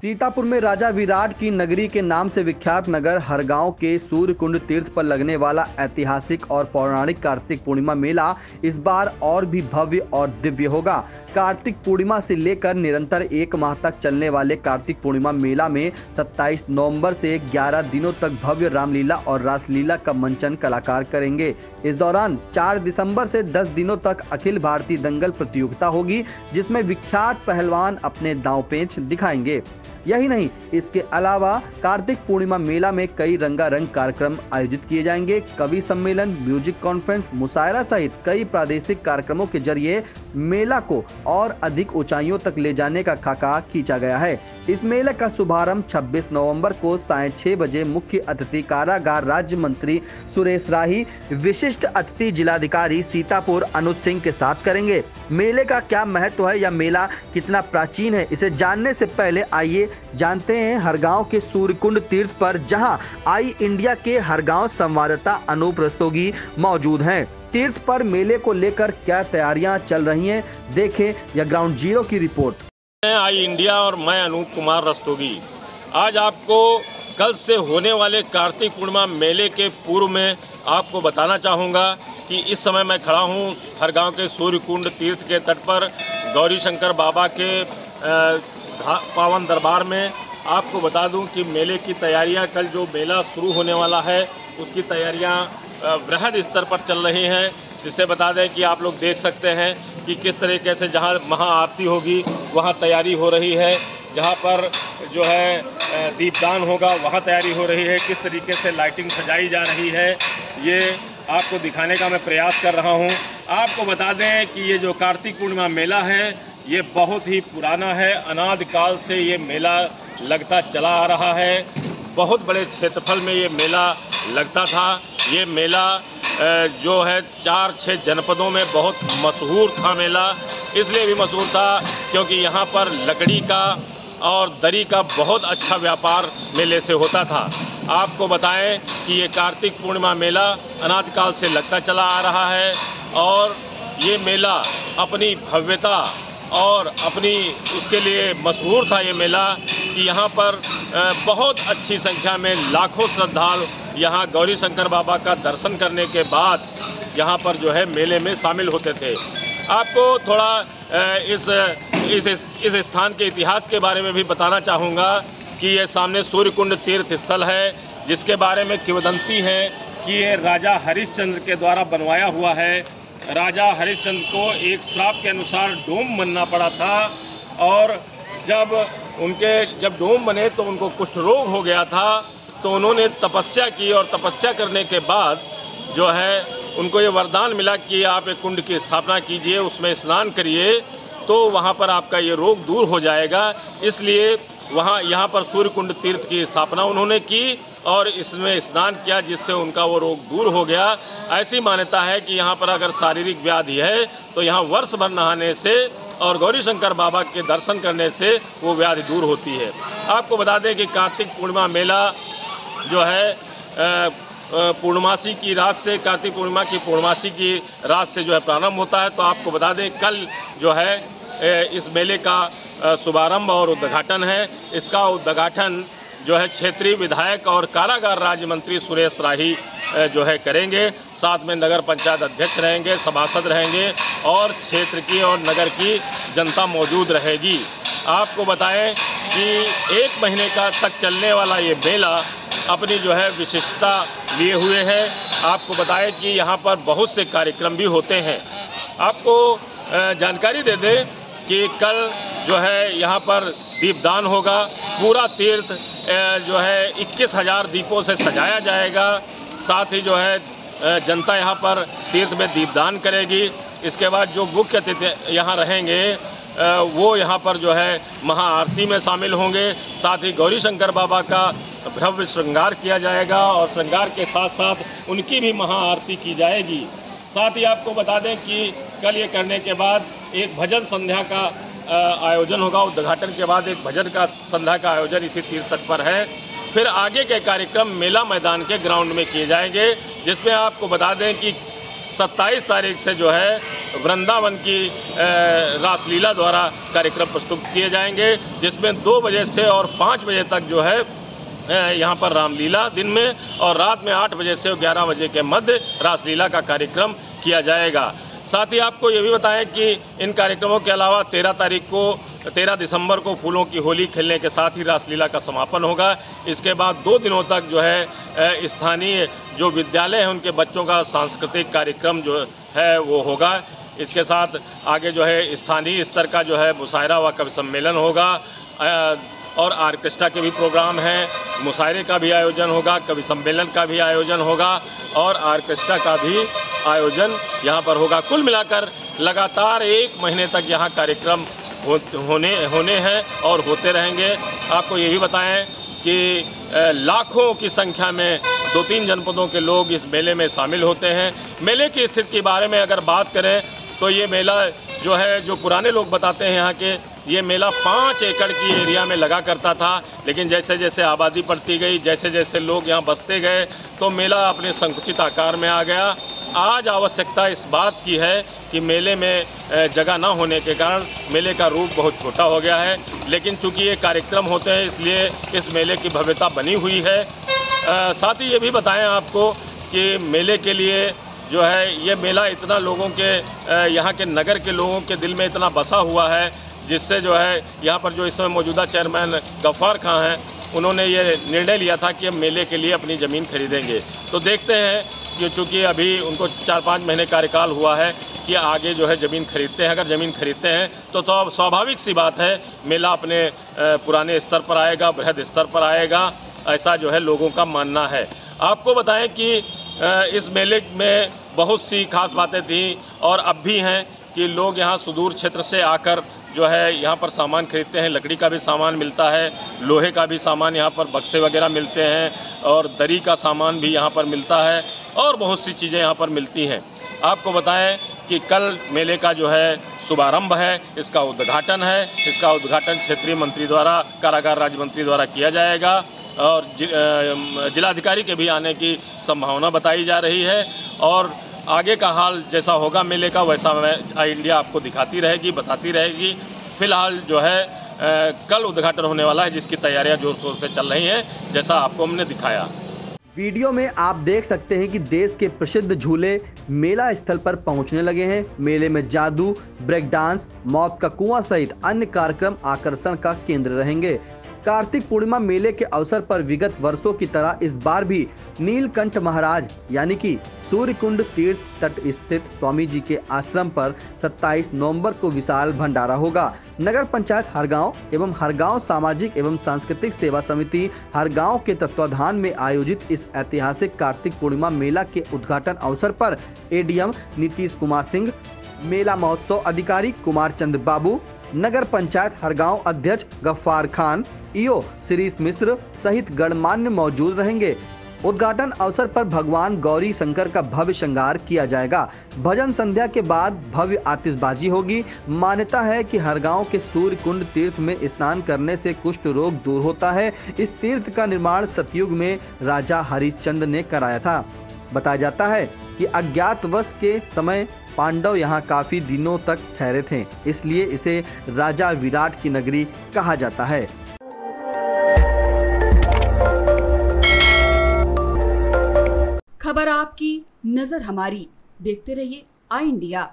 सीतापुर में राजा विराट की नगरी के नाम से विख्यात नगर हरगांव के सूर्यकुंड तीर्थ पर लगने वाला ऐतिहासिक और पौराणिक कार्तिक पूर्णिमा मेला इस बार और भी भव्य और दिव्य होगा। कार्तिक पूर्णिमा से लेकर निरंतर 1 माह तक चलने वाले कार्तिक पूर्णिमा मेला में 27 नवंबर से 11 दिनों तक भव्य रामलीला और रासलीला का मंचन कलाकार करेंगे। इस दौरान 4 दिसंबर से 10 दिनों तक अखिल भारतीय दंगल प्रतियोगिता होगी, जिसमें विख्यात पहलवान अपने दांव पेंच दिखाएंगे। यही नहीं, इसके अलावा कार्तिक पूर्णिमा मेला में कई रंगारंग कार्यक्रम आयोजित किए जाएंगे। कवि सम्मेलन, म्यूजिक कॉन्फ्रेंस, मुशायरा सहित कई प्रादेशिक कार्यक्रमों के जरिए मेला को और अधिक ऊंचाइयों तक ले जाने का खाका खींचा गया है। इस मेले का शुभारंभ 26 नवंबर को साढ़े 6 बजे मुख्य अतिथि कारागार राज्य मंत्री सुरेश राही, विशिष्ट अतिथि जिलाधिकारी सीतापुर अनुज सिंह के साथ करेंगे। मेले का क्या महत्व है या मेला कितना प्राचीन है, इसे जानने से पहले आइए जानते हैं हरगांव के सूर्यकुंड तीर्थ पर, जहां आई इंडिया के हरगांव संवाददाता अनूप रस्तोगी मौजूद हैं। तीर्थ पर मेले को लेकर क्या तैयारियां चल रही हैं, देखें यह ग्राउंड जीरो की रिपोर्ट। मैं आई इंडिया और मैं अनूप कुमार रस्तोगी आज आपको कल से होने वाले कार्तिक पूर्णिमा मेले के पूर्व में आपको बताना चाहूँगा कि इस समय मैं खड़ा हूँ हरगांव के सूर्यकुंड तीर्थ के तट पर गौरी शंकर बाबा के पावन दरबार में। आपको बता दूं कि मेले की तैयारियां, कल जो मेला शुरू होने वाला है उसकी तैयारियां वृहद स्तर पर चल रही हैं। जिससे बता दें कि आप लोग देख सकते हैं कि किस तरीके से जहां महाआरती होगी वहां तैयारी हो रही है, जहां पर जो है दीपदान होगा वहां तैयारी हो रही है, किस तरीके से लाइटिंग सजाई जा रही है, ये आपको दिखाने का मैं प्रयास कर रहा हूं। आपको बता दें कि ये जो कार्तिक पूर्णिमा मेला है ये बहुत ही पुराना है। अनादि काल से ये मेला लगता चला आ रहा है। बहुत बड़े क्षेत्रफल में ये मेला लगता था। ये मेला जो है 4-6 जनपदों में बहुत मशहूर था। मेला इसलिए भी मशहूर था क्योंकि यहाँ पर लकड़ी का और दरी का बहुत अच्छा व्यापार मेले से होता था। आपको बताएं कि ये कार्तिक पूर्णिमा मेला अनादि काल से लगता चला आ रहा है और ये मेला अपनी भव्यता और अपनी उसके लिए मशहूर था ये मेला कि यहाँ पर बहुत अच्छी संख्या में लाखों श्रद्धालु यहाँ गौरी शंकर बाबा का दर्शन करने के बाद यहाँ पर जो है मेले में शामिल होते थे। आपको थोड़ा इस स्थान के इतिहास के बारे में भी बताना चाहूँगा कि ये सामने सूर्यकुंड तीर्थ स्थल है, जिसके बारे में किंवदंती है कि ये राजा हरिश्चंद्र के द्वारा बनवाया हुआ है। राजा हरिश्चंद्र को एक श्राप के अनुसार डोम बनना पड़ा था और जब डोम बने तो उनको कुष्ठ रोग हो गया था, तो उन्होंने तपस्या की और तपस्या करने के बाद जो है उनको ये वरदान मिला कि आप एक कुंड की स्थापना कीजिए, उसमें स्नान करिए तो वहाँ पर आपका ये रोग दूर हो जाएगा। इसलिए यहाँ पर सूर्यकुंड तीर्थ की स्थापना उन्होंने की और इसमें स्नान किया, जिससे उनका वो रोग दूर हो गया। ऐसी मान्यता है कि यहाँ पर अगर शारीरिक व्याधि है तो यहाँ वर्ष भर नहाने से और गौरी शंकर बाबा के दर्शन करने से वो व्याधि दूर होती है। आपको बता दें कि कार्तिक पूर्णिमा मेला जो है पूर्णमासी की रात से, कार्तिक पूर्णिमा की पूर्णमासी की रात से जो है प्रारंभ होता है। तो आपको बता दें कल जो है इस मेले का शुभारंभ और उद्घाटन है। इसका उद्घाटन जो है क्षेत्रीय विधायक और कारागार राज्य मंत्री सुरेश राही जो है करेंगे। साथ में नगर पंचायत अध्यक्ष रहेंगे, सभासद रहेंगे और क्षेत्र की और नगर की जनता मौजूद रहेगी। आपको बताएं कि 1 महीने का तक चलने वाला ये मेला अपनी जो है विशिष्टता लिए हुए है। आपको बताएं कि यहाँ पर बहुत से कार्यक्रम भी होते हैं। आपको जानकारी दे दें कि कल जो है यहाँ पर दीपदान होगा। पूरा तीर्थ जो है 21,000 दीपों से सजाया जाएगा। साथ ही जो है जनता यहाँ पर तीर्थ में दीपदान करेगी। इसके बाद जो मुख्य अतिथि यहाँ रहेंगे वो यहाँ पर जो है महाआरती में शामिल होंगे। साथ ही गौरी शंकर बाबा का भव्य श्रृंगार किया जाएगा और श्रृंगार के साथ साथ उनकी भी महाआरती की जाएगी। साथ ही आपको बता दें कि कल ये करने के बाद एक भजन संध्या का आयोजन होगा। उद्घाटन के बाद एक भजन का संध्या का आयोजन इसी तीर्थ तट पर है। फिर आगे के कार्यक्रम मेला मैदान के ग्राउंड में किए जाएंगे, जिसमें आपको बता दें कि 27 तारीख से जो है वृंदावन की रासलीला द्वारा कार्यक्रम प्रस्तुत किए जाएंगे, जिसमें 2 बजे से और 5 बजे तक जो है यहाँ पर रामलीला दिन में, और रात में 8 बजे से 11 बजे के मध्य रासलीला का कार्यक्रम किया जाएगा। साथ ही आपको ये भी बताएं कि इन कार्यक्रमों के अलावा 13 दिसंबर को फूलों की होली खेलने के साथ ही रासलीला का समापन होगा। इसके बाद 2 दिनों तक जो है स्थानीय जो विद्यालय हैं उनके बच्चों का सांस्कृतिक कार्यक्रम जो है वो होगा। इसके साथ आगे जो है स्थानीय स्तर का जो है मुशायरा व कवि सम्मेलन होगा, और ऑर्केस्ट्रा के भी प्रोग्राम हैं, मुशायरे का भी आयोजन होगा, कवि सम्मेलन का भी आयोजन होगा और ऑर्केस्ट्रा का भी आयोजन यहाँ पर होगा। कुल मिलाकर लगातार 1 महीने तक यहाँ कार्यक्रम होने हैं और होते रहेंगे। आपको ये भी बताएं कि लाखों की संख्या में 2-3 जनपदों के लोग इस मेले में शामिल होते हैं। मेले की स्थिति के बारे में अगर बात करें तो ये मेला जो है, जो पुराने लोग बताते हैं यहाँ के, ये मेला 5 एकड़ की एरिया में लगा करता था, लेकिन जैसे जैसे आबादी बढ़ती गई, जैसे जैसे लोग यहाँ बसते गए, तो मेला अपने संकुचित आकार में आ गया। आज आवश्यकता इस बात की है कि मेले में जगह ना होने के कारण मेले का रूप बहुत छोटा हो गया है, लेकिन चूंकि ये कार्यक्रम होते हैं इसलिए इस मेले की भव्यता बनी हुई है। साथ ही ये भी बताएं आपको कि मेले के लिए जो है ये मेला इतना लोगों के यहाँ के नगर के लोगों के दिल में इतना बसा हुआ है, जिससे जो है यहाँ पर जो इस समय मौजूदा चेयरमैन गफ्फार खां हैं, उन्होंने ये निर्णय लिया था कि हम मेले के लिए अपनी ज़मीन खरीदेंगे। तो देखते हैं कि चूँकि अभी उनको 4-5 महीने कार्यकाल हुआ है कि आगे जो है ज़मीन खरीदते हैं। अगर ज़मीन खरीदते हैं तो अब स्वाभाविक सी बात है मेला अपने पुराने स्तर पर आएगा, बृहद स्तर पर आएगा, ऐसा जो है लोगों का मानना है। आपको बताएं कि इस मेले में बहुत सी खास बातें थी और अब भी हैं कि लोग यहाँ सुदूर क्षेत्र से आकर जो है यहाँ पर सामान खरीदते हैं। लकड़ी का भी सामान मिलता है, लोहे का भी सामान, यहाँ पर बक्से वगैरह मिलते हैं और दरी का सामान भी यहाँ पर मिलता है और बहुत सी चीज़ें यहाँ पर मिलती हैं। आपको बताएं कि कल मेले का जो है शुभारंभ है, इसका उद्घाटन है। इसका उद्घाटन क्षेत्रीय मंत्री द्वारा, कारागार राज्य मंत्री द्वारा किया जाएगा और जिलाधिकारी के भी आने की संभावना बताई जा रही है। और आगे का हाल जैसा होगा मेले का, वैसा आई इंडिया आपको दिखाती रहेगी, बताती रहेगी। फिलहाल जो है कल उद्घाटन होने वाला है, जिसकी तैयारियां जोर शोर से चल रही हैं, जैसा आपको हमने दिखाया। वीडियो में आप देख सकते हैं कि देश के प्रसिद्ध झूले मेला स्थल पर पहुंचने लगे हैं। मेले में जादू, ब्रेक डांस, मौत का कुआं सहित अन्य कार्यक्रम आकर्षण का केंद्र रहेंगे। कार्तिक पूर्णिमा मेले के अवसर पर विगत वर्षों की तरह इस बार भी नीलकंठ महाराज यानी कि सूर्यकुंड तीर्थ तट स्थित स्वामी जी के आश्रम पर 27 नवंबर को विशाल भंडारा होगा। नगर पंचायत हरगांव एवं हरगांव सामाजिक एवं सांस्कृतिक सेवा समिति हरगांव के तत्वाधान में आयोजित इस ऐतिहासिक कार्तिक पूर्णिमा मेला के उद्घाटन अवसर पर एडीएम नीतीश कुमार सिंह, मेला महोत्सव अधिकारी कुमार चंद्र बाबू, नगर पंचायत हरगांव अध्यक्ष गफ्फार खान, ईओ शिरीष मिश्र सहित गणमान्य मौजूद रहेंगे। उद्घाटन अवसर पर भगवान गौरी शंकर का भव्य श्रृंगार किया जाएगा। भजन संध्या के बाद भव्य आतिशबाजी होगी। मान्यता है कि हरगांव के सूर्यकुंड तीर्थ में स्नान करने से कुष्ठ रोग दूर होता है। इस तीर्थ का निर्माण सतयुग में राजा हरिश्चंद्र ने कराया था। बताया जाता है कि अज्ञातवास के समय पांडव यहाँ काफी दिनों तक ठहरे थे, इसलिए इसे राजा विराट की नगरी कहा जाता है। खबर आपकी, नजर हमारी। देखते रहिए आई इंडिया।